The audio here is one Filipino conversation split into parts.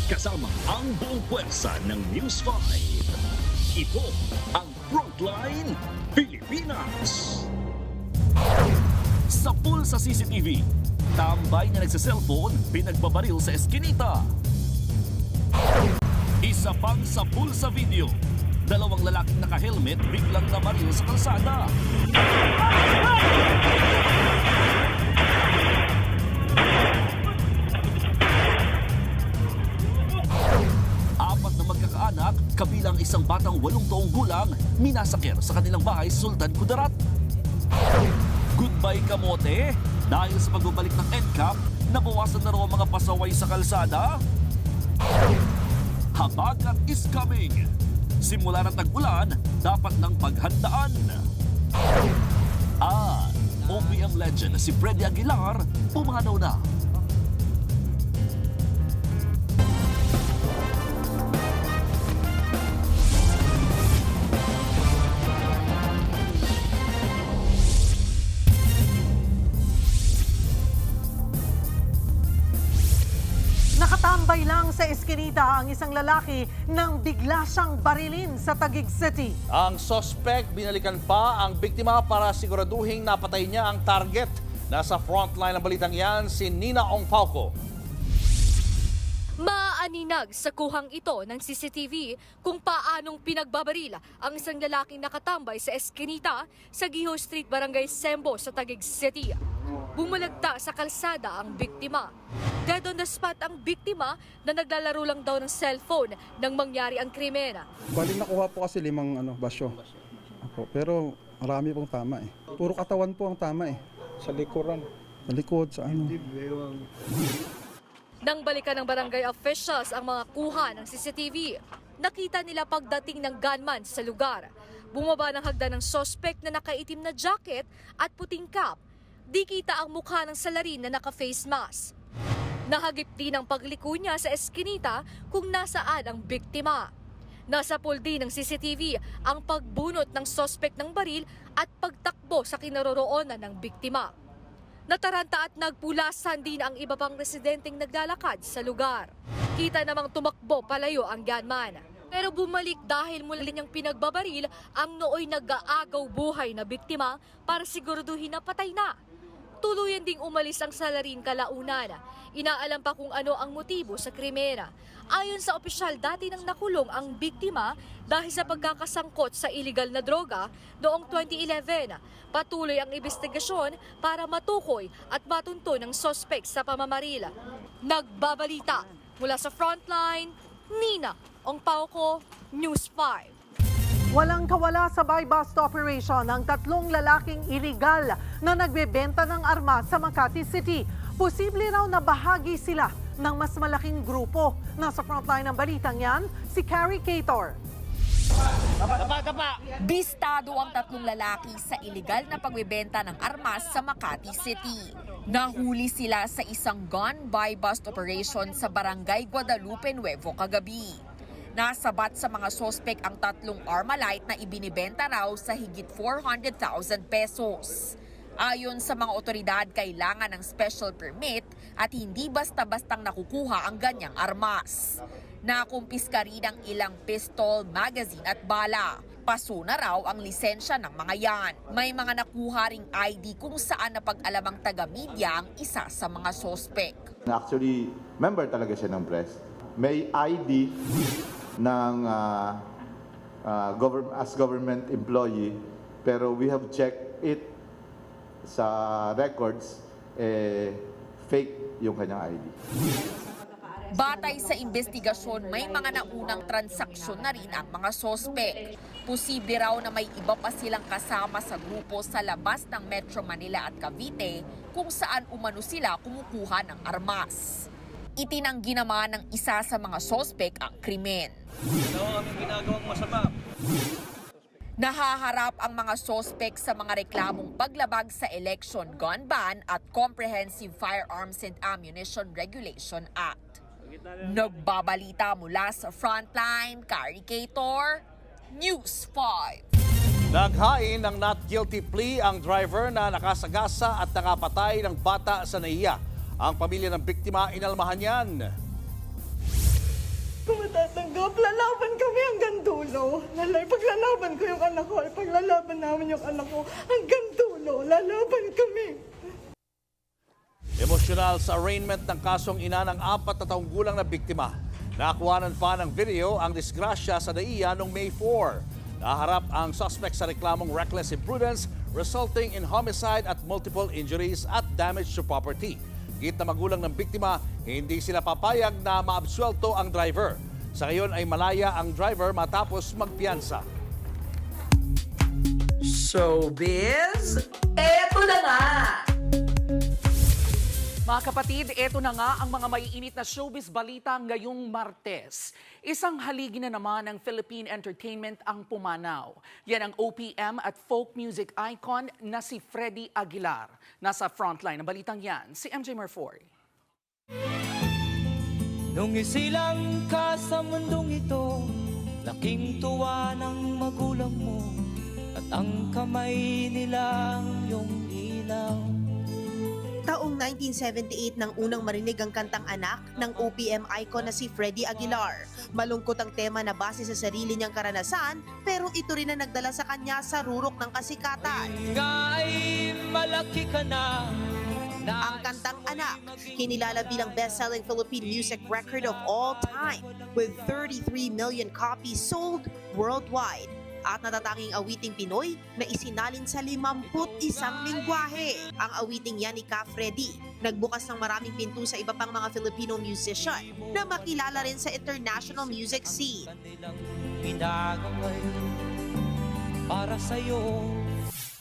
Kasama ang buong pwersa ng News 5. Ito ang Frontline Pilipinas. Sa pool sa CCTV, tambay na nagsa-cellphone, pinagbabaril sa eskinita. Isa pang sa pool sa video, dalawang lalaking naka-helmet biglang namaril sa kalsada. Apat na magkakaanak, kabilang isang batang 8 taong gulang, minasakir sa kanilang bahay sa Sultan Kudarat. Goodbye kamote, dahil sa pagbabalik ng NCAP, nabawasan na raw ang mga pasaway sa kalsada. Habagat is coming. Simula ng tag-ulan, dapat ng paghandaan. At OPM legend na si Freddy Aguilar, pumanaw na. Nakatambay lang sa eskinita ang isang lalaki nang bigla siyang barilin sa Taguig City. Ang suspect binalikan pa ang biktima para siguraduhing napatay niya ang target. Nasa frontline ng balitang yan si Nina Ong Pauco. Maaaninag sa kuhang ito ng CCTV kung paanong pinagbabaril ang isang lalaking nakatambay sa eskinita sa Giho Street, Barangay Sembo sa Taguig City. Bumalagta sa kalsada ang biktima. Dead on the spot ang biktima na naglalaro lang daw ng cellphone nang mangyari ang krimen. Bali nakuha po kasi 5 basyo. Ako, pero marami pong tama eh. Puro katawan po ang tama eh. Sa likuran. Sa likod, sa ano. Nang balikan ng barangay officials ang mga kuha ng CCTV, nakita nila pagdating ng gunman sa lugar. Bumaba ng hagdan ng suspect na nakaitim na jacket at puting cap. Di kita ang mukha ng salarin na naka-face mask. Nahagip din ang pagliko niya sa eskinita kung nasaan ang biktima. Nasa pool din ng CCTV ang pagbunot ng suspect ng baril at pagtakbo sa kinaroroonan ng biktima. Nataranta at nagpulasan din ang iba pang residenteng naglalakad sa lugar. Kita namang tumakbo palayo ang gunman. Pero bumalik dahil muli niyang pinagbabaril ang nooy nag-aagaw buhay na biktima para siguraduhin na patay na. Tuluyan ding umalis ang salarin kalaunan. Inaalam pa kung ano ang motibo sa krimena. Ayon sa opisyal, dati nang nakulong ang biktima dahil sa pagkakasangkot sa illegal na droga noong 2011. Patuloy ang investigasyon para matukoy at matunton ng suspect sa pamamaril. Nagbabalita mula sa Frontline, Nina Ong Pauco, News 5. Walang kawala sa buy-bust operation ang 3 lalaking iligal na nagbebenta ng armas sa Makati City. Posible raw na bahagi sila ng mas malaking grupo. Nasa frontline ng balitang yan, si Carrie Cator. Bistado ang 3 lalaki sa iligal na pagbebenta ng armas sa Makati City. Nahuli sila sa isang gun buy-bust operation sa Barangay Guadalupe Nuevo kagabi. Nasabat sa mga sospek ang 3 Armalite na ibinibenta raw sa higit 400,000 pesos. Ayon sa mga otoridad, kailangan ng special permit at hindi basta-bastang nakukuha ang ganyang armas. Nakumpiska rin ang ilang pistol, magazine at bala. Paso na raw ang lisensya ng mga yan. May mga nakuha ring ID kung saan napag-alamang taga-media ang isa sa mga sospek. Actually, member talaga siya ng press. May ID ng as government employee, pero we have checked it sa records, fake yung kanyang ID. Batay sa investigasyon, may mga naunang transaksyon na rin ang mga sospek. Posible raw na may iba pa silang kasama sa grupo sa labas ng Metro Manila at Cavite kung saan umano sila kumukuha ng armas. Itinanggi naman ng isa sa mga sospek ang krimen. Ano ang ginagawang masama? Nahaharap ang mga sospek sa mga reklamong paglabag sa election gun ban at Comprehensive Firearms and Ammunition Regulation Act. Nagbabalita mula sa Frontline, Carrie Cator, News 5. Naghain ng not guilty plea ang driver na nakasagasa at nakapatay ng bata sa NAIA. Ang pamilya ng biktima inalmahan yan. Lalaban kami hanggang dulo. Paglalaban ko yung anak ko, paglalaban namin yung anak ko, hanggang dulo, lalaban kami. Emosyonal sa arraignment ng kasong ina ng 4 na taong gulang na biktima. Nakuhanan pa ng video ang disgrasya sa NAIA noong May 4. Naharap ang suspect sa reklamong reckless imprudence resulting in homicide at multiple injuries at damage to property. Git na magulang ng biktima, hindi sila papayag na maabsuelto ang driver. Sa ngayon ay malaya ang driver matapos magpiyansa. Showbiz, eto na nga! Mga kapatid, eto na nga ang mga maiinit na showbiz balita ngayong Martes. Isang haligi na naman ng Philippine entertainment ang pumanaw. Yan ang OPM at folk music icon na si Freddy Aguilar. Nasa frontline ng balitang yan, si MJ Marfoy. Nung isilang ka sa mundong ito, laking tuwa ng magulang mo, at ang kamay nila ang iyong ilaw. Taong 1978 nang unang marinig ang kantang Anak ng OPM icon na si Freddy Aguilar. Malungkot ang tema na base sa sarili niyang karanasan, pero ito rin ang nagdala sa kanya sa rurok ng kasikatan. Ngay malaki ka na. Ang kantang Anak, kinilala bilang best-selling Philippine music record of all time with 33 million copies sold worldwide. At natatanging awiting Pinoy na isinalin sa 51 lingwahe. Ang awiting yan ni Ka Freddy, nagbukas ng maraming pinto sa iba pang mga Filipino musician na makilala rin sa international music scene. Para sa'yo.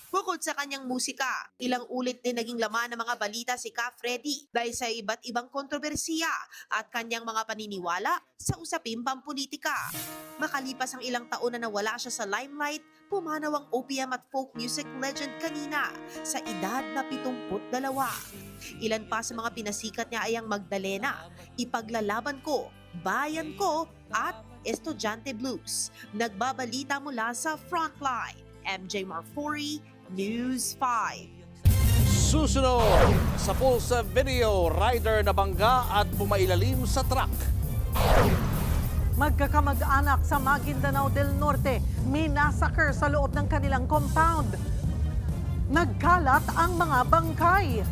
Bukod sa kanyang musika, ilang ulit din naging laman ng mga balita si Ka Freddy dahil sa iba't ibang kontrobersiya at kanyang mga paniniwala sa usaping pampolitika. Makalipas ang ilang taon na nawala siya sa limelight, pumanaw ang OPM at folk music legend kanina sa edad na 72. Ilan pa sa mga pinasikat niya ay ang Magdalena, Ipaglalaban Ko, Bayan Ko at Estudyante Blues. Nagbabalita mula sa Frontline, MJ Marfori, News 5. Susunod sa Pulsa Video, rider na bangga at bumailalim sa truck. Magkakamag-anak sa Maguindanao del Norte, minasakar sa loob ng kanilang compound. Nagkalat ang mga bangkay.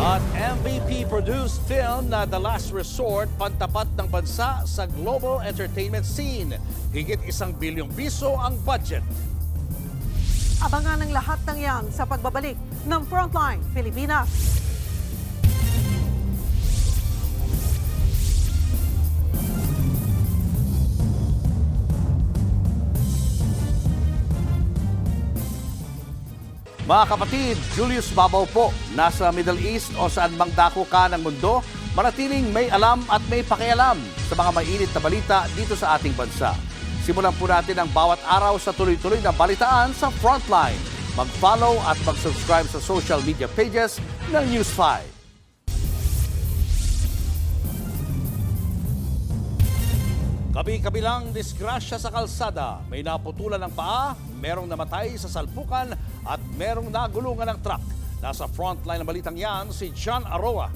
At MVP-produced film na The Last Resort, pantapat ng bansa sa global entertainment scene. Higit 1 bilyong piso ang budget. Abangan ang lahat ng yan sa pagbabalik ng Frontline Pilipinas. Mga kapatid, Julius Babaw po, nasa Middle East o saan mang dako ka ng mundo, manatiling may alam at may pakialam sa mga mainit na balita dito sa ating bansa. Simulan po natin ang bawat araw sa tuloy-tuloy na balitaan sa Frontline. Mag-follow at mag-subscribe sa social media pages ng News 5. Kabi-kabilang disgrasya sa kalsada. May naputulan ng paa, merong namatay sa salpukan at merong nagulungan ng truck. Nasa frontline ng balitang yan, si John Aroa.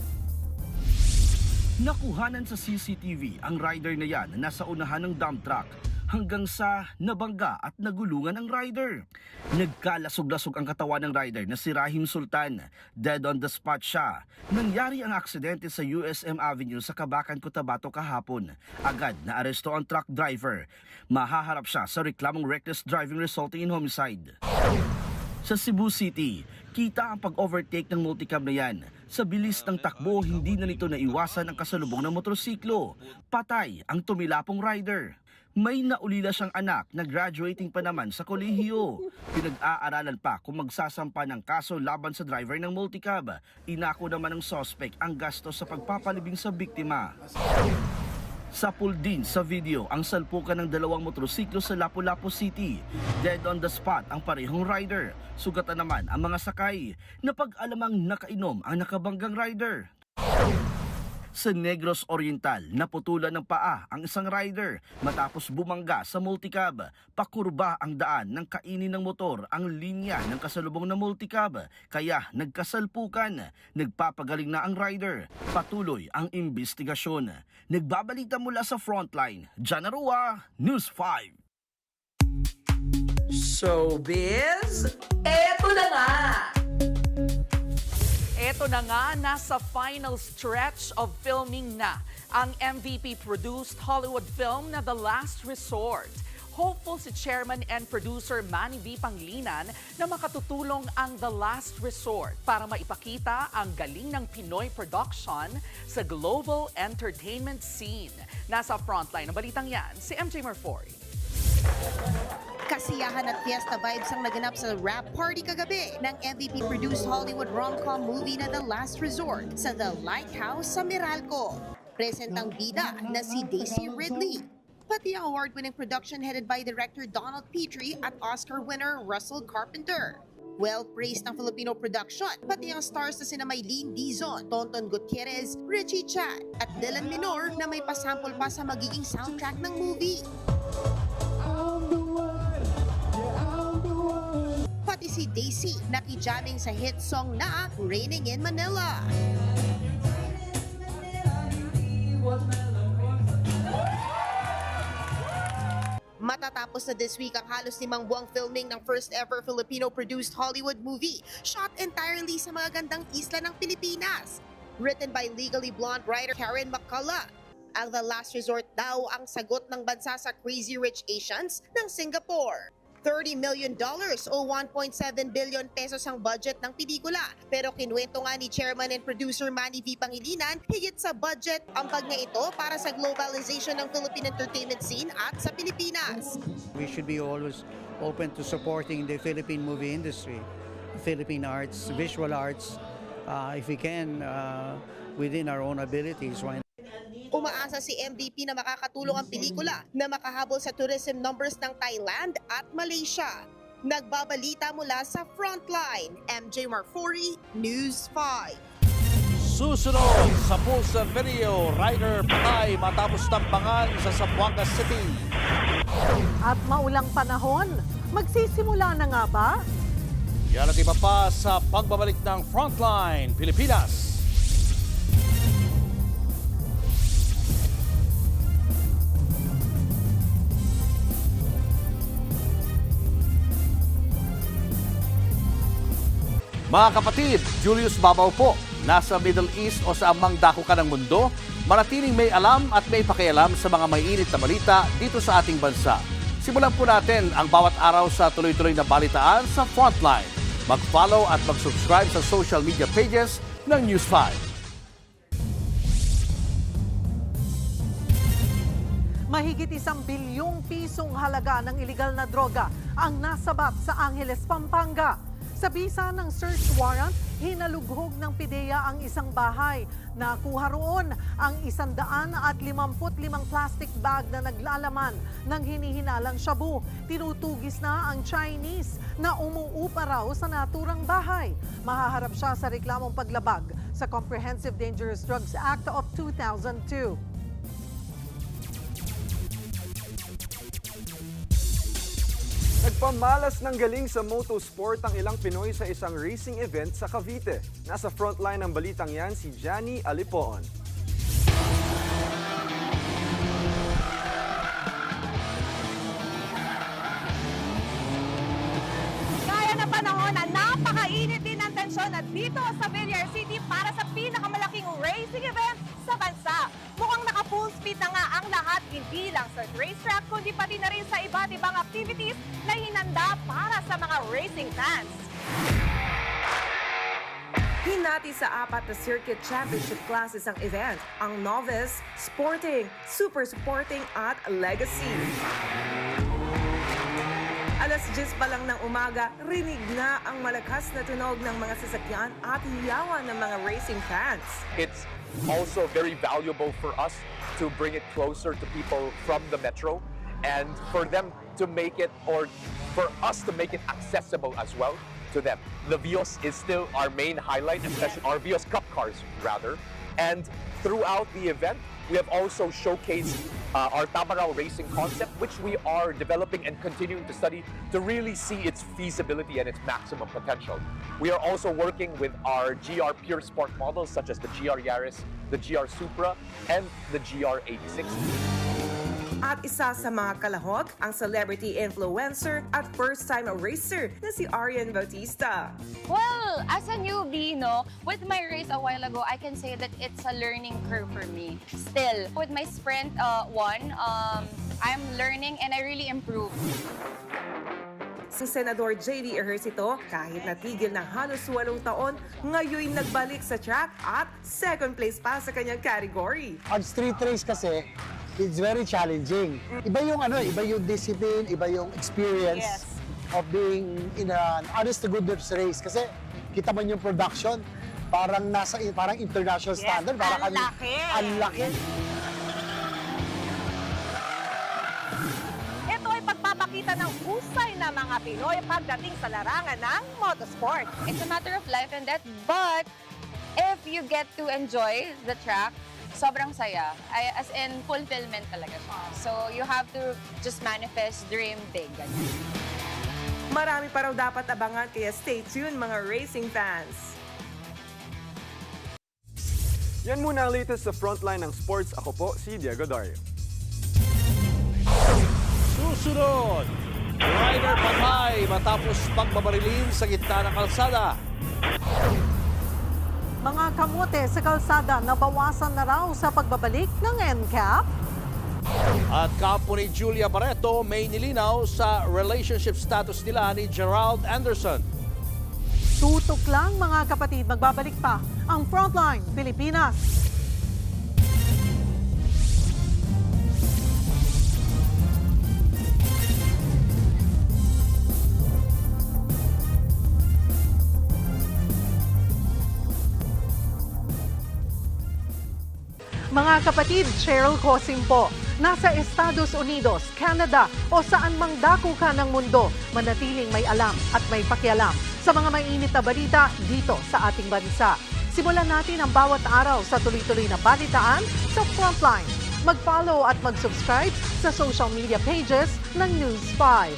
Nakuhanan sa CCTV ang rider na yan na nasa unahan ng dump truck hanggang sa nabangga at nagulungan ang rider. Nagkalasog-lasog ang katawan ng rider na si Rahim Sultan. Dead on the spot siya. Nangyari ang aksidente sa USM Avenue sa Kabacan, Cotabato kahapon. Agad na aresto ang truck driver. Mahaharap siya sa reklamong reckless driving resulting in homicide. Sa Cebu City, kita ang pag-overtake ng multicab na yan. Sa bilis ng takbo, hindi na nito naiwasan ang kasalubong ng motorsiklo. Patay ang tumilapong rider. May naulila siyang anak na graduating pa naman sa kolehiyo. Pinag-aaralan pa kung magsasampa ng kaso laban sa driver ng multicab. Inako naman ng suspect ang gastos sa pagpapalibing sa biktima. Sapul din sa video ang salpukan ng 2 motorsiklo sa Lapu-Lapu City. Dead on the spot ang parehong rider. Sugatan naman ang mga sakay na pag-alamang nakainom ang nakabanggang rider. Sa Negros Oriental, naputulan ng paa ang isang rider matapos bumangga sa multicab. Pakurba ang daan ng kainin ng motor ang linya ng kasalubong na multicab, kaya nagkasalpukan. Nagpapagaling na ang rider. Patuloy ang investigasyon. Nagbabalita mula sa Frontline, Jan Arua, News 5. Showbiz, eto na nga! Ito na nga, nasa final stretch of filming na ang MVP-produced Hollywood film na The Last Resort. Hopeful si Chairman and Producer Manny V. Pangilinan na makatutulong ang The Last Resort para maipakita ang galing ng Pinoy production sa global entertainment scene. Nasa frontline ng balitang yan, si MJ Marfori. Kasiyahan at fiesta vibes ang naganap sa rap party kagabi ng MVP-produced Hollywood rom-com movie na The Last Resort sa The Lighthouse sa Meralco. Present ang bida na si Daisy Ridley. Pati ang award-winning production headed by director Donald Petrie at Oscar winner Russell Carpenter. Well-praised ng Filipino production, pati ang stars na sina Maylene Dizon, Tonton Gutierrez, Richie Chat at Dylan Minor na may pasample pa sa magiging soundtrack ng movie. Pati si Daisy nakijamming sa hit song na Raining in Manila. Matatapos na this week ang halos 5 buwang filming ng first ever Filipino-produced Hollywood movie, shot entirely sa mga gandang isla ng Pilipinas. Written by Legally Blonde writer Karen McCullough. Ang The Last Resort daw ang sagot ng bansa sa Crazy Rich Asians ng Singapore. $30 million o 1.7 billion pesos ang budget ng pelikula. Pero kinuwento nga ni Chairman and Producer Manny V. Pangilinan, higit sa budget ang niya ito para sa globalization ng Philippine entertainment scene at sa Pilipinas. We should be always open to supporting the Philippine movie industry, Philippine arts, visual arts, if we can, within our own abilities. Umaasa si MVP na makakatulong ang pelikula na makahabol sa tourism numbers ng Thailand at Malaysia. Nagbabalita mula sa Frontline, MJ Marfori, News 5. Susunod sa pulsa video, rider patay matapos tambangan sa Zamboanga City. At maulang panahon, magsisimula na nga ba? Yan at iba pa sa pagbabalik ng Frontline Pilipinas. Mga kapatid, Julius Babaw po. Nasa Middle East o sa amang dako ka ng mundo, manatiling may alam at may pakialam sa mga mainit na balita dito sa ating bansa. Simulan po natin ang bawat araw sa tuloy-tuloy na balitaan sa Frontline. Mag-follow at mag-subscribe sa social media pages ng News 5. Mahigit 1 bilyong pisong halaga ng iligal na droga ang nasabat sa Angeles, Pampanga. Sa bisa ng search warrant, hinalughog ng PIDEA ang isang bahay. Nakuha roon ang 155 plastic bag na naglalaman ng hinihinalang shabu. Tinutugis na ang Chinese na umuupa raw sa naturang bahay. Mahaharap siya sa reklamong paglabag sa Comprehensive Dangerous Drugs Act of 2002. Nagpamalas ng galing sa motorsport ang ilang Pinoy sa isang racing event sa Cavite. Nasa frontline ng balitang yan si Johnny Alipoon. Kaya na panahon na napakainit din ang tensyon at dito sa Villar City para sa pinakamalaking racing event sa bansa. Mukhang naka-full speed na nga ang lahat, hindi lang sa racetrack, kundi pati na rin sa iba't ibang activities na hinanda para sa mga racing fans. Hinati sa 4 na circuit championship classes ang event, ang novice, sporting, super sporting at legacy. Alas 10 pa lang ng umaga, rinig na ang malakas na tunog ng mga sasakyan at hiyawan ng mga racing fans. It's also very valuable for us to bring it closer to people from the metro and for them to make it, or for us to make it accessible as well to them. The Vios is still our main highlight, especially our Vios Cup cars rather. And throughout the event, we have also showcased our Tamarao racing concept, which we are developing and continuing to study to really see its feasibility and its maximum potential. We are also working with our GR Pure Sport models such as the GR Yaris, the GR Supra, and the GR 860. At isa sa mga kalahok, ang celebrity influencer at first-time racer na si Arian Bautista. Well, as a newbie, with my race a while ago, I can say that it's a learning curve for me. Still, with my sprint one, I'm learning and I really improved. Si Senador J.D. Ejercito, kahit natigil ng halos 8 taon, ngayon nagbalik sa track at second place pa sa kanyang category. Ang street race kasi, it's very challenging. Iba yung iba yung discipline, iba yung experience of being in an honest to goodness race. Kasi kita mo yung production, parang international standard. Parang ang laki. Ito ay pagpapakita ng husay na mga Pinoy pagdating sa larangan ng motorsport. It's a matter of life and death, but if you get to enjoy the track, sobrang saya. As in, fulfillment talaga siya. So, you have to just manifest, dream big. Marami pa raw dapat abangan, kaya stay tuned mga racing fans. Yan muna ang latest sa Frontline ng Sports. Ako po si Diego Dario. Susunod, rider patay matapos pagbabarilin sa gitna ng kalsada. Mga kamote sa kalsada nabawasan na raw sa pagbabalik ng NCAP. At kampo ni Julia Barreto may nilinaw sa relationship status nila ni Gerald Anderson. Tutok lang mga kapatid, magbabalik pa ang Frontline Pilipinas. Mga kapatid, Cheryl Cosim po. Nasa Estados Unidos, Canada o saan mang dako ka ng mundo, manatiling may alam at may pakialam sa mga mainit na balita dito sa ating bansa. Simulan natin ang bawat araw sa tuloy-tuloy na balitaan sa Frontline. Mag-follow at mag-subscribe sa social media pages ng News 5.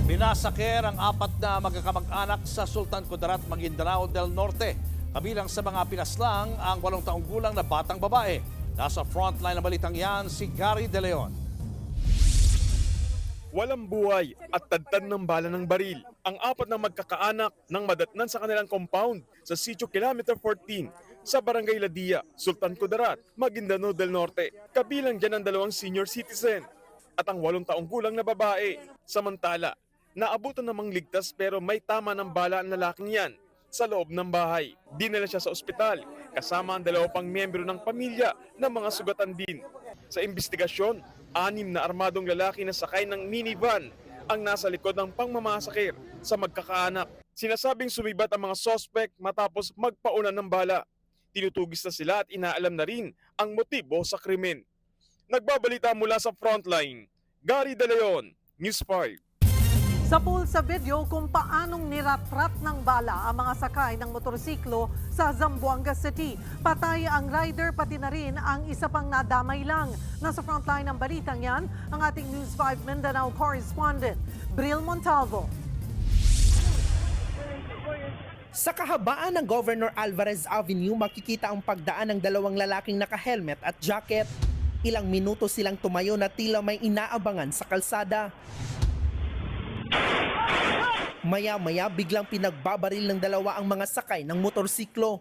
Binasaker ang 4 na magkakamag-anak sa Sultan Kudarat, Maguindanao del Norte. Kabilang sa mga pinaslang ang 8 taong gulang na batang babae. Nasa frontline na balitang yan si Gary De Leon. Walang buhay at tadtad ng bala ng baril ang 4 na magkakaanak nang madatnan sa kanilang compound sa Sitio Kilometer 14 sa Barangay Ladia, Sultan Kudarat, Maguindanao del Norte. Kabilang dyan ang 2 senior citizen at ang 8 taong gulang na babae. Samantala, naabutan namang ligtas pero may tama ng bala ang lalaking yan sa loob ng bahay. Dinala siya sa ospital kasama ang 2 pang miyembro ng pamilya na mga sugatan din. Sa investigasyon, 6 na armadong lalaki na sakay ng minivan ang nasa likod ng pangmamasakir sa magkakaanak. Sinasabing sumibat ang mga sospek matapos magpaunan ng bala. Tinutugis na sila at inaalam na rin ang motibo sa krimen. Nagbabalita mula sa Frontline, Gary De Leon, News 5. Sa pool sa video kung paanong niratrat ng bala ang mga sakay ng motorsiklo sa Zamboanga City. Patay ang rider pati na rin ang isa pang nadamay lang. Nasa frontline ng balitang yan, ang ating News 5 Mindanao correspondent, Bril Montalvo. Sa kahabaan ng Governor Alvarez Avenue, makikita ang pagdaan ng 2 lalaking naka-helmet at jacket. Ilang minuto silang tumayo na tila may inaabangan sa kalsada. Maya-maya biglang pinagbabaril ng 2 ang mga sakay ng motorsiklo.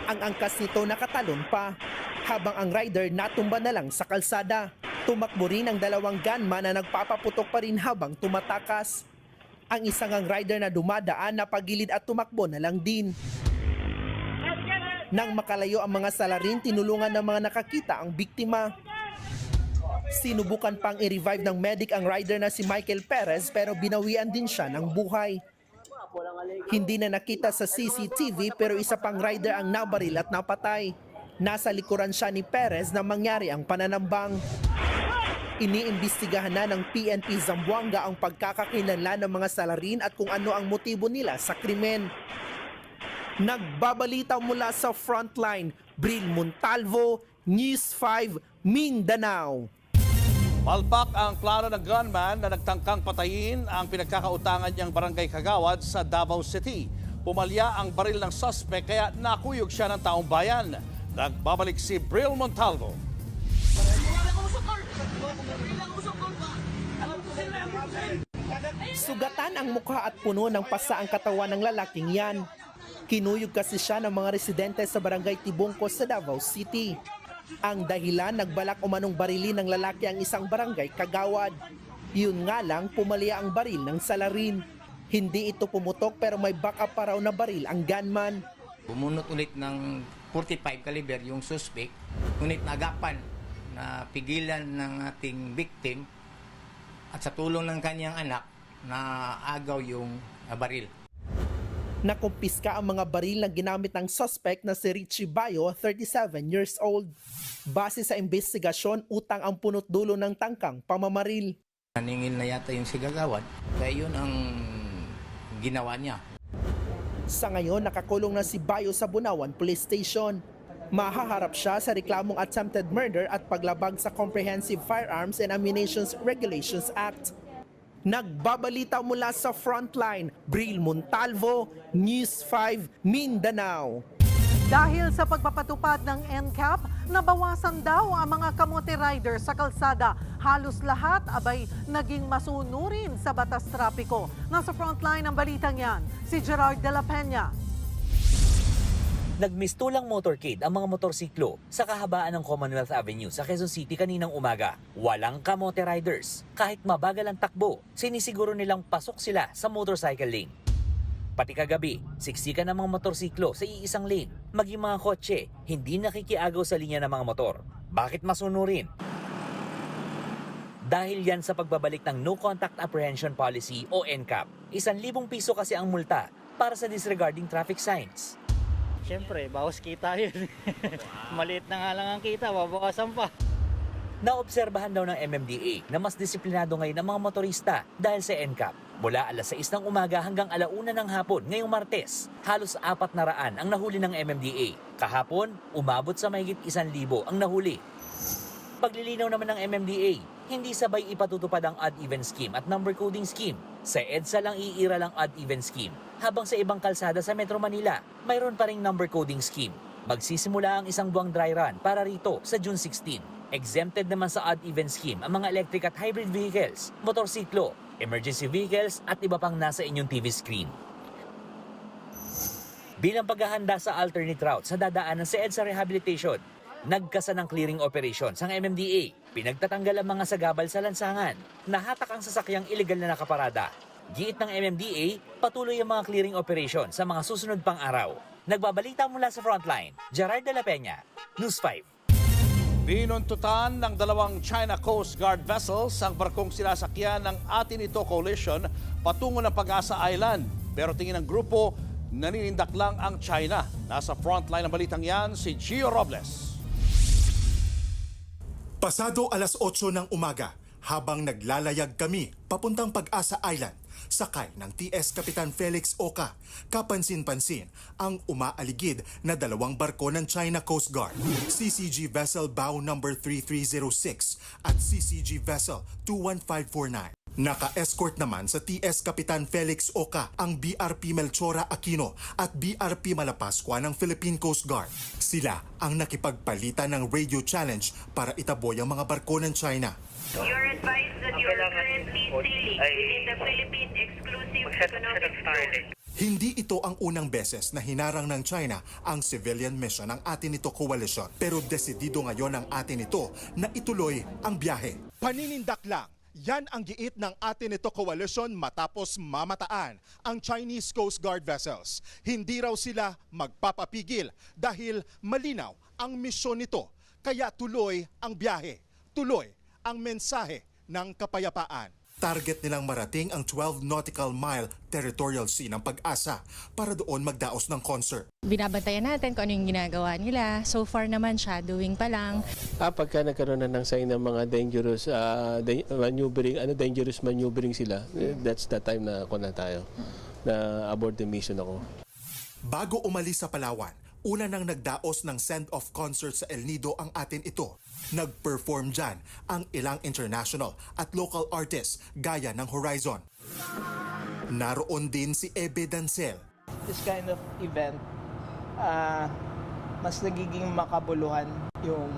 Ang angkas nito nakatalon pa, habang ang rider natumba na lang sa kalsada. Tumakbo rin ang 2 gunman na nagpapaputok pa rin habang tumatakas. Ang isang ang rider na dumadaan napagilid at tumakbo na lang din. Nang makalayo ang mga salarin, tinulungan ng mga nakakita ang biktima. Sinubukan pang i-revive ng medic ang rider na si Michael Perez pero binawian din siya ng buhay. Hindi na nakita sa CCTV pero isa pang rider ang nabaril at napatay. Nasa likuran siya ni Perez na mangyari ang pananambang. Iniimbestigahan na ng PNP Zamboanga ang pagkakakilanlan ng mga salarin at kung ano ang motibo nila sa krimen. Nagbabalita mula sa Frontline, Bril Montalvo, News 5, Mindanao. Palpak ang plano ng gunman na nagtangkang patayin ang pinagkakautangan niyang barangay Kagawad sa Davao City. Pumalya ang baril ng suspect kaya nakuyog siya ng taong bayan. Nagbabalik si Bril Montalvo. Sugatan ang mukha at puno ng pasa ang katawan ng lalaking yan. Kinuyog kasi siya ng mga residente sa barangay Tibungkos sa Davao City. Ang dahilan, nagbalak umanong barilin ng lalaki ang isang barangay Kagawad. Yun nga lang, pumalya ang baril ng salarin. Hindi ito pumutok pero may backup pa raw na baril ang gunman. Bumunot ulit ng 45 caliber yung suspect, ngunit nagapan na pigilan ng ating victim at sa tulong ng kanyang anak na agaw yung baril. Nakumpiska ang mga baril na ginamit ng suspect na si Richie Bayo, 37 years old. Base sa investigasyon, utang ang punot dulo ng tangkang pamamaril. Naningil na yata yung sigagawad, kaya yun ang ginawa niya. Sa ngayon, nakakulong na si Bayo sa Bunawan Police Station. Mahaharap siya sa reklamong attempted murder at paglabag sa Comprehensive Firearms and Ammunition Regulations Act. Nagbabalita mula sa Frontline, Bril Montalvo, News 5, Mindanao. Dahil sa pagpapatupad ng NCAP, nabawasan daw ang mga kamote rider sa kalsada. Halos lahat abay naging masunurin sa batas trapiko. Nasa Frontline ang balitang yan, si Gerard de la Peña. Nagmistulang motorcade ang mga motorsiklo sa kahabaan ng Commonwealth Avenue sa Quezon City kaninang umaga. Walang kamote riders. Kahit mabagal ang takbo, sinisiguro nilang pasok sila sa motorcycle lane. Pati kagabi, siksikan ng mga motorsiklo sa iisang lane. Maging mga kotse, hindi nakikiagaw sa linya ng mga motor. Bakit masunurin? Dahil yan sa pagbabalik ng No Contact Apprehension Policy o NCAP. 1,000 piso kasi ang multa para sa disregarding traffic signs. Siyempre, bawas kita yun. Maliit na nga lang ang kita, babawasan pa. Naobserbahan daw ng MMDA na mas disiplinado ngayon ang mga motorista dahil sa NCAP. Mula alas 6 ng umaga hanggang 1:00 ng hapon ngayong Martes, halos 400 ang nahuli ng MMDA. Kahapon, umabot sa mahigit 1,000 ang nahuli. Paglilinaw naman ng MMDA, hindi sabay ipatutupad ang odd-even scheme at number coding scheme. Sa EDSA lang iira lang odd-even scheme, habang sa ibang kalsada sa Metro Manila, mayroon pa ring number coding scheme. Magsisimula ang isang buwang dry run para rito sa June 16. Exempted naman sa odd-even scheme ang mga electric at hybrid vehicles, motorsiklo, emergency vehicles at iba pang nasa inyong TV screen. Bilang paghahanda sa alternate route sa dadaanan sa EDSA Rehabilitation, nagkasa ng clearing operations ang MMDA. Pinagtatanggal ang mga sagabal sa lansangan. Nahatak ang sasakyang iligal na nakaparada. Giit ng MMDA, patuloy ang mga clearing operation sa mga susunod pang araw. Nagbabalita mula sa Frontline, Gerard de la Peña, News 5. Binuntutan ng 2 China Coast Guard vessels ang barkong sinasakyan ng Atin Ito Coalition patungo ng Pag-asa Island. Pero tingin ng grupo, naninindak lang ang China. Nasa Frontline ng balitang yan, si Gio Robles. Pasado alas 8 ng umaga, habang naglalayag kami papuntang Pag-asa Island, sakay ng TS Kapitan Felix Oka, kapansin-pansin ang umaaligid na 2 barko ng China Coast Guard, CCG Vessel Bao No. 3306 at CCG Vessel 21549. Naka-escort naman sa TS Kapitan Felix Oka ang BRP Melchora Aquino at BRP Malapascua ng Philippine Coast Guard. Sila ang nakipagpalitan ng radio challenge para itaboy ang mga barko ng China. You're advised that you are currently sailing within the Philippine Exclusive Economic Zone. Hindi ito ang unang beses na hinarang ng China ang civilian mission ng Atin Ito Coalition. Pero desidido ngayon ang Atin Ito na ituloy ang biyahe. Paninindak lang. Yan ang giit ng Atin Ito Coalition matapos mamataan ang Chinese Coast Guard vessels. Hindi raw sila magpapapigil dahil malinaw ang misyon nito. Kaya tuloy ang biyahe, tuloy ang mensahe ng kapayapaan. Target nilang marating ang 12 nautical mile territorial sea ng Pag-asa para doon magdaos ng concert. Binabantayan natin kung ano yung ginagawa nila. So far naman, shadowing pa lang. Pagka nagkaroon na ng sign ng mga dangerous maneuvering sila, that's the time na tayo, na abort the mission ako. Bago umalis sa Palawan, una nang nagdaos ng send-off concert sa El Nido ang atin ito. Nag-perform dyan ang ilang international at local artists gaya ng Horizon. Naroon din si Ebe Dancel. This kind of event, mas nagiging makabuluhan yung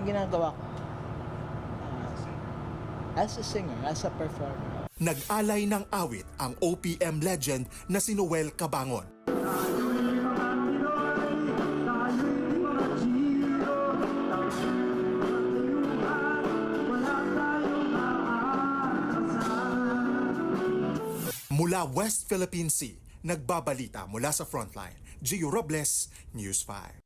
ginagawa ko as a singer, as a performer. Nag-alay ng awit ang OPM legend na si Noel Cabangon. Mula West Philippine Sea, nagbabalita mula sa Frontline, Gio Robles, News 5.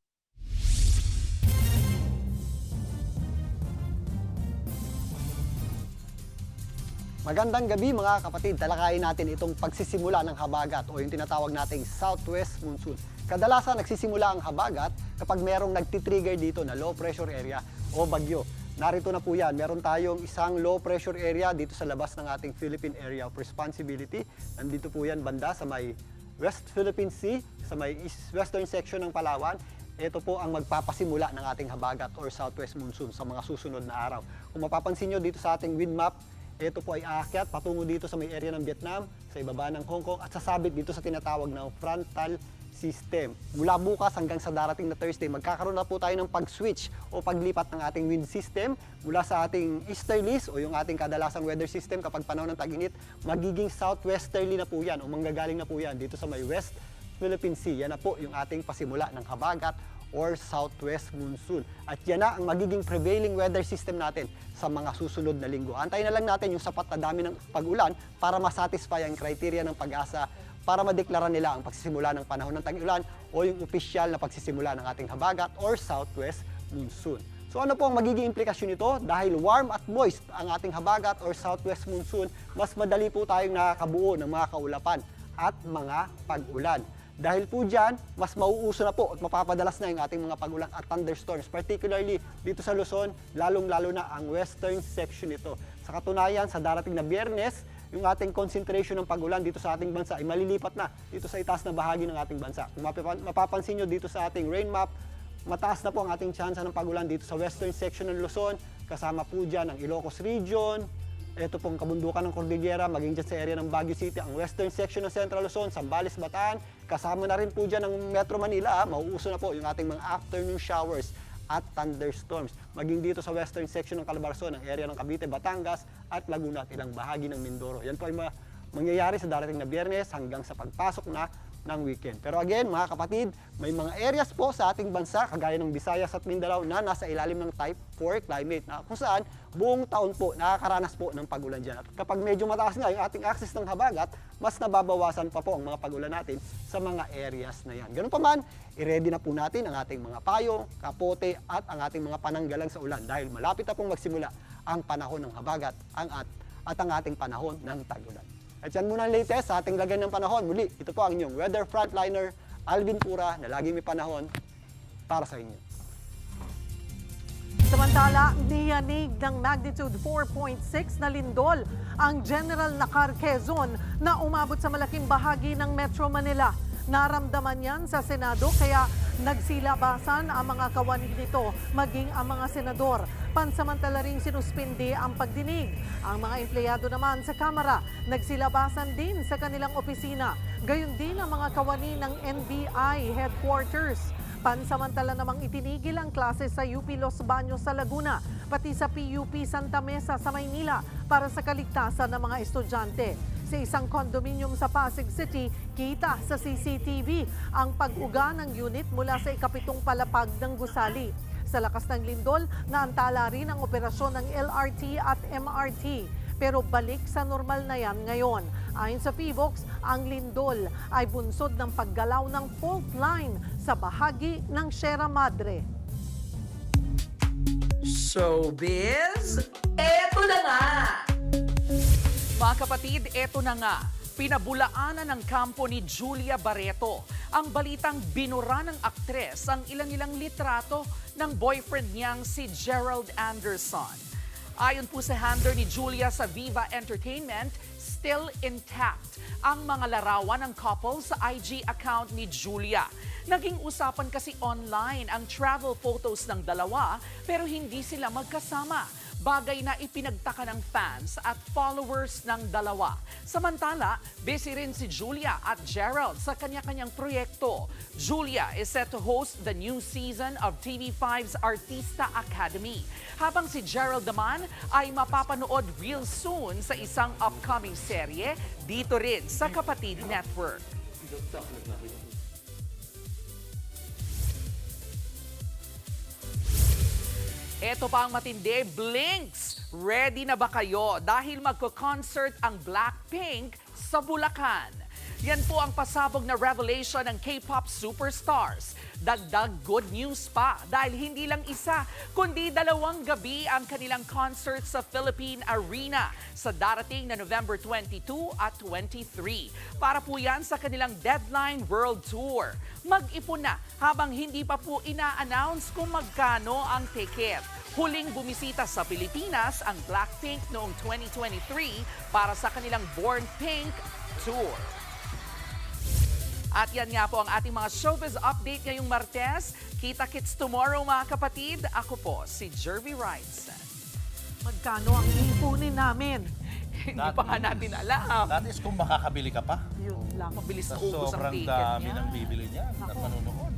Magandang gabi mga kapatid, talakayin natin itong pagsisimula ng habagat o yung tinatawag nating southwest monsoon. Kadalasan nagsisimula ang habagat kapag merong nagtitrigger dito na low pressure area o bagyo. Narito na po yan, meron tayong isang low pressure area dito sa labas ng ating Philippine Area of Responsibility. Nandito po yan banda sa may West Philippine Sea, sa may western section ng Palawan. Ito po ang magpapasimula ng ating habagat or southwest monsoon sa mga susunod na araw. Kung mapapansin nyo dito sa ating wind map, ito po ay aakyat patungo dito sa may area ng Vietnam, sa ibaba ng Hong Kong at sasabit dito sa tinatawag na frontal system. Mula bukas hanggang sa darating na Thursday, magkakaroon na po tayo ng pag-switch o paglipat ng ating wind system mula sa ating easterlies o yung ating kadalasang weather system kapag panahon ng tag-init, magiging southwesterly na po yan o manggagaling na po yan dito sa may West Philippine Sea. Yan na po yung ating pasimula ng habagat or southwest monsoon. At yan na ang magiging prevailing weather system natin sa mga susunod na linggo. Antayin na lang natin yung sapat na dami ng pag-ulan para masatisfy ang criteria ng Pag-asa para madeklara nila ang pagsisimula ng panahon ng tag-ulan o yung opisyal na pagsisimula ng ating habagat or southwest monsoon. So ano po ang magiging implikasyon nito? Dahil warm at moist ang ating habagat or southwest monsoon, mas madali po tayong nakakabuo ng mga kaulapan at mga pag-ulan. Dahil po dyan, mas mauuso na po at mapapadalas na yung ating mga pag-ulan at thunderstorms, particularly dito sa Luzon, lalong-lalo na ang western section nito. Sa katunayan, sa darating na Biyernes, yung ating concentration ng pag-ulan dito sa ating bansa ay malilipat na dito sa itaas na bahagi ng ating bansa. Kung mapapansin nyo dito sa ating rain map, mataas na po ang ating tsansa ng pag-ulan dito sa western section ng Luzon, kasama po dyan ang Ilocos Region, ito pong kabundukan ng Cordillera, maging dyan sa area ng Baguio City, ang western section ng Central Luzon, Zambales, Bataan, kasama na rin po dyan ang Metro Manila, mauuso na po yung ating mga afternoon showers at thunderstorms. Maging dito sa western section ng Calabarzon, ang area ng Cavite, Batangas at Laguna at ilang bahagi ng Mindoro. Yan po ay mangyayari sa darating na Biyernes hanggang sa pagpasok na ng weekend. Pero again, mga kapatid, may mga areas po sa ating bansa, kagaya ng Visayas at Mindanao, na nasa ilalim ng Type 4 climate, na kung saan buong taon po nakakaranas po ng pag-ulan dyan. At kapag medyo mataas nga yung ating access ng habagat, mas nababawasan pa po ang mga pag-ulan natin sa mga areas na yan. Ganun pa man, i-ready na po natin ang ating mga payong, kapote at ang ating mga pananggalang sa ulan dahil malapit na pong magsimula ang panahon ng habagat at ang ating panahon ng tag-ulan. At yan muna ang latest sa ating lagay ng panahon. Muli, ito po ang inyong weather frontliner, Alvin Pura, na laging may panahon para sa inyo. Samantala, niyanig ng magnitude 4.6 na lindol ang General Nakar, Quezon na umabot sa malaking bahagi ng Metro Manila. Naramdaman yan sa Senado kaya nagsilabasan ang mga kawani nito maging ang mga senador. Pansamantala ring sinuspindi ang pagdinig. Ang mga empleyado naman sa Kamara nagsilabasan din sa kanilang opisina. Gayon din ang mga kawani ng NBI headquarters. Pansamantala namang itinigil ang klase sa UP Los Baños sa Laguna, pati sa PUP Santa Mesa sa Maynila para sa kaligtasan ng mga estudyante. Sa isang condominium sa Pasig City, kita sa CCTV ang pag-uga ng unit mula sa ikapitong palapag ng gusali. Sa lakas ng lindol, naantala rin ang operasyon ng LRT at MRT. Pero balik sa normal na yan ngayon. Ayon sa PHIVOLCS, ang lindol ay bunsod ng paggalaw ng fault line sa bahagi ng Sierra Madre. Showbiz, eto na nga! Mga kapatid, eto na nga. Pinabulaanan ng kampo ni Julia Barreto ang balitang binura ng aktres ang ilang-ilang litrato ng boyfriend niyang si Gerald Anderson. Ayon po sa handler ni Julia sa Viva Entertainment, still intact ang mga larawan ng couple sa IG account ni Julia. Naging usapan kasi online ang travel photos ng dalawa pero hindi sila magkasama. Bagay na ipinagtaka ng fans at followers ng dalawa. Samantala, busy rin si Julia at Gerald sa kanya-kanyang proyekto. Julia is set to host the new season of TV5's Artista Academy. Habang si Gerald naman ay mapapanood real soon sa isang upcoming serye dito rin sa Kapatid Network. Ito pa ang matindi, Blinks! Ready na ba kayo? Dahil magko-concert ang Blackpink sa Bulacan. Yan po ang pasabog na revelation ng K-pop superstars. Dagdag good news pa dahil hindi lang isa, kundi 2 gabi ang kanilang concert sa Philippine Arena sa darating na November 22 at 23. Para po yan sa kanilang Deadline World Tour. Mag-ipon na habang hindi pa po ina-announce kung magkano ang ticket. Huling bumisita sa Pilipinas ang Blackpink noong 2023 para sa kanilang Born Pink Tour. At yan nga po ang ating mga showbiz update ngayong Martes. Kita-kits tomorrow mga kapatid. Ako po si Jervy Wrightson. Magkano ang iipunin namin? Hindi pa nga natin alam. That is kung makakabili ka pa. Yun lang. Mabilis na ubos ang Sobrang ticket dami niya. ng bibili niya na panunood.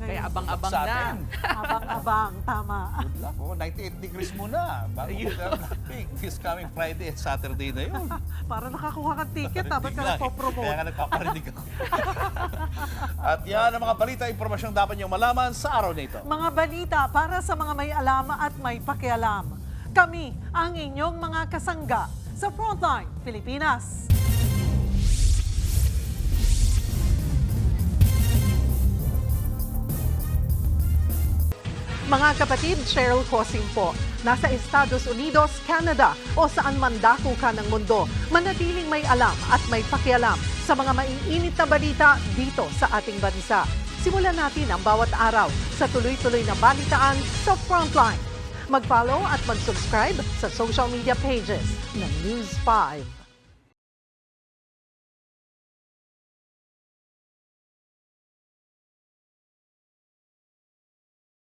Kaya abang-abang Sa na. atin. Abang-abang, tama. Good luck. 98 degrees muna. Bago Blackpink. This coming Friday at Saturday na yun. Para nakakuha kang ticket, dapat ka nagpo-promote. Kaya nga nagpaparinig ako. At yan ang mga balita, impormasyong dapat niyong malaman sa araw na ito. Mga balita para sa mga may alam at may pakialam. Kami ang inyong mga kasangga sa Frontline Pilipinas. Mga kapatid, Cheryl Cosing po. Nasa Estados Unidos, Canada o saan man dako ka ng mundo, manatiling may alam at may pakialam sa mga maiinit na balita dito sa ating bansa. Simulan natin ang bawat araw sa tuloy-tuloy na balitaan sa Frontline. Mag-follow at mag-subscribe sa social media pages ng News 5.